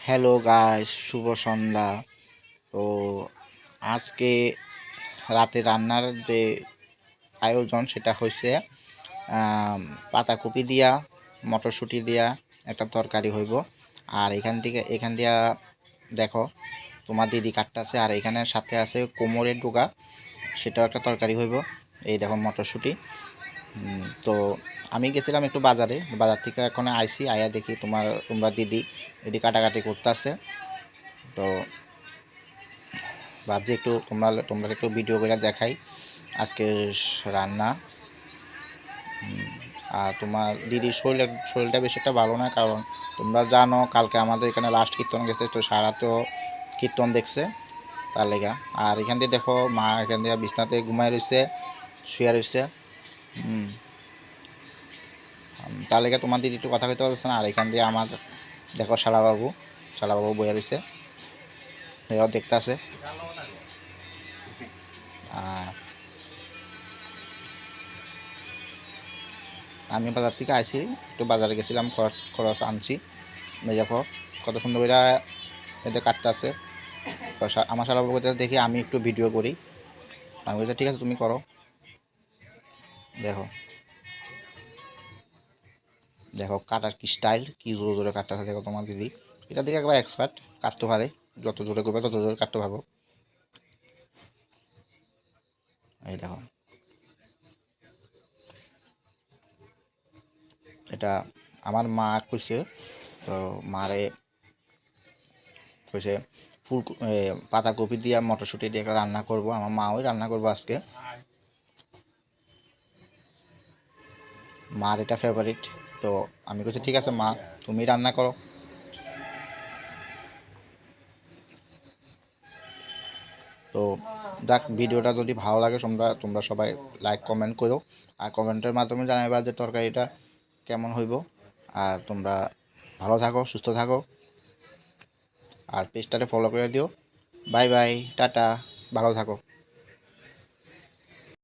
Hello guys, শুভ সন্ধ্যা। তো আজকে রাতে রান্নার যে আয়োজন সেটা হচ্ছে পাতাকপি দিয়া মটরশুঁটি দিয়া একটা তরকারি হইব। আর এখান দিয়া দেখো তোমার দিদি কাটতেছে, আর এখানে সাথে আছে কোমরের ডোকা, সেটাও একটা তরকারি হইব। এই দেখো মটরশুঁটি। তো আমি গেছিলাম একটু বাজার থেকে এখন আইসি, আয়া দেখি তোমরা দিদি এটি কাটাকাটি করতেছে। তো ভাবছি একটু তোমরা একটু ভিডিও করে দেখাই আজকের রান্না। আর তোমার দিদির শরীরটা বেশি একটা ভালো না, কারণ তোমরা জানো কালকে আমাদের এখানে লাস্ট কীর্তন গেছে, তো সারা তো কীর্তন দেখছে তার লেগা। আর এখান দিয়ে দেখো মা এখান দিয়ে বিছনাতে ঘুমায় রয়েছে, শুয়ে রয়েছে। তার লেগে তোমার দিদি একটু কথা কইতে পারছে না। আর এখান দিয়ে আমার দেখো শালাবাবু বয়ে রয়েছে, এরাও দেখতে আছে। আমি বাজার থেকে আইছি, একটু বাজারে গেছিলাম, খরচ আনছি। দেখো কত সুন্দর করে এটা কাটতে আছে। আমার শালাবাবুকে দেখি আমি একটু ভিডিও করি, আমি বলছি ঠিক আছে তুমি করো। দেখো দেখো কাটার কি স্টাইল, কি জোরে জোরে কাটতে দেখো তোমার দিদি। এটা দেখে একবার এক্সপার্ট, কাটতে পারে। যত জোরে করবে তত জোরে কাটতে পারবো। এই দেখো এটা আমার মা কইছে, তো মারে কইছে পাতাকপি দিয়ে মটরশুঁটি দিয়ে একটা রান্না করবো। আমার মা ওই রান্না করবো আজকে, মার এটা ফেভারিট। তো আমি কইছি ঠিক আছে মা, তুমি রান্না করো। তো যাক, ভিডিওটা যদি ভালো লাগে তোমরা সবাই লাইক কমেন্ট করো, আর কমেন্টের মাধ্যমে জানাইবা যে তরকারিটা কেমন হইব। আর তোমরা ভালো থাকো, সুস্থ থাকো, আর পেজটাকে ফলো করে দিও। বাই বাই, টাটা, ভালো থাকো।